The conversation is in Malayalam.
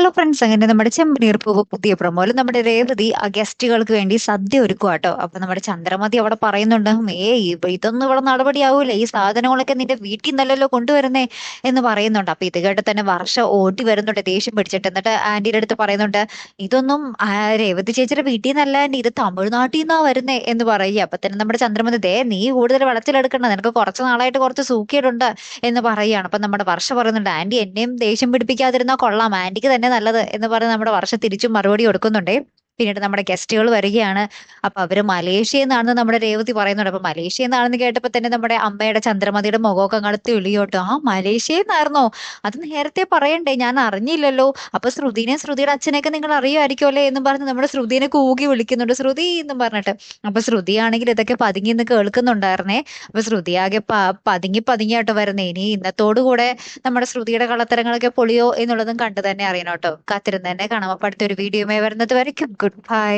ഹലോ ഫ്രണ്ട്സ്, അങ്ങനെ നമ്മുടെ ചെമ്പനീർ പൂവ് പുതിയ പ്രൊമോയിൽ നമ്മുടെ രേവതി ആ ഗസ്റ്റുകൾക്ക് വേണ്ടി സദ്യ ഒരുക്കുക കേട്ടോ. അപ്പൊ നമ്മുടെ ചന്ദ്രമതി അവിടെ പറയുന്നുണ്ട്, ഇതൊന്നും ഇവിടെ നടപടിയാവൂല, ഈ സാധനങ്ങളൊക്കെ നിന്റെ വീട്ടിൽ നിന്നല്ലല്ലോ കൊണ്ടുവരുന്നേ എന്ന് പറയുന്നുണ്ട്. അപ്പൊ ഇത് കേട്ട് തന്നെ വർഷ ഓടി വരുന്നുണ്ട് ദേഷ്യം പിടിച്ചിട്ട്. എന്നിട്ട് ആന്റിയുടെ അടുത്ത് പറയുന്നുണ്ട്, ഇതൊന്നും രേവതി ചേച്ചിയുടെ വീട്ടിൽ നിന്നല്ല ആന്റി, ഇത് തമിഴ്നാട്ടിൽ നിന്നാ വരുന്നേ എന്ന് പറയുക. അപ്പൊ തന്നെ നമ്മുടെ ചന്ദ്രമതി, നീ കൂടുതൽ വെളച്ചിലെടുക്കണ്ട, നിനക്ക് കുറച്ച് നാളായിട്ട് കുറച്ച് സൂക്കേടുണ്ട് എന്ന് പറയുകയാണ്. അപ്പൊ നമ്മുടെ വർഷ പറയുന്നുണ്ട്, ആന്റി എന്നെയും ദേഷ്യം പിടിപ്പിക്കാതിരുന്നാ കൊള്ളാം, ആന്റിക്ക് തന്നെ നല്ലത് എന്ന് പറഞ്ഞ് നമ്മുടെ വർഷം തിരിച്ചും മറുപടി കൊടുക്കുന്നുണ്ടേ. പിന്നീട് നമ്മുടെ ഗസ്റ്റുകൾ വരികയാണ്. അപ്പൊ അവര് മലേഷ്യയിൽ നിന്നാണെന്ന് നമ്മുടെ രേവതി പറയുന്നുണ്ട്. അപ്പൊ മലേഷ്യയിൽ നിന്നാണെന്ന് കേട്ടപ്പോ തന്നെ നമ്മുടെ അമ്മയുടെ ചന്ദ്രമതിയുടെ മുഖമൊക്കെ അങ്ങോട്ട് തെളിയോട്ടോ. മലേഷ്യയിൽ നിന്നായിരുന്നോ? അത് നേരത്തെ പറയണ്ടേ, ഞാൻ അറിഞ്ഞില്ലല്ലോ. അപ്പൊ ശ്രുതിനെ, ശ്രുതിയുടെ അച്ഛനെയൊക്കെ നിങ്ങൾ അറിയുമായിരിക്കുമല്ലേ എന്ന് പറഞ്ഞ് നമ്മുടെ ശ്രുതിനെ കൂകി വിളിക്കുന്നുണ്ട്, ശ്രുതി എന്നും പറഞ്ഞിട്ട്. അപ്പൊ ശ്രുതിയാണെങ്കിൽ ഇതൊക്കെ പതുങ്ങി നിന്ന് കേൾക്കുന്നുണ്ടായിരുന്നേ. അപ്പൊ ശ്രുതി ആകെ പതുങ്ങി പതുങ്ങിയാട്ടോ വരുന്നേ. ഇനി ഇന്നത്തോടുകൂടെ നമ്മുടെ ശ്രുതിയുടെ കള്ളത്തരങ്ങളൊക്കെ പൊളിയോ എന്നുള്ളതും കണ്ടു തന്നെ അറിയണം കേട്ടോ. കാത്തിരുന്ന് തന്നെ കാണാം. അപ്പൊ അടുത്തൊരു വീഡിയോയുമായി വരുന്നത് വരയ്ക്കും ഗുഡ് ബൈ.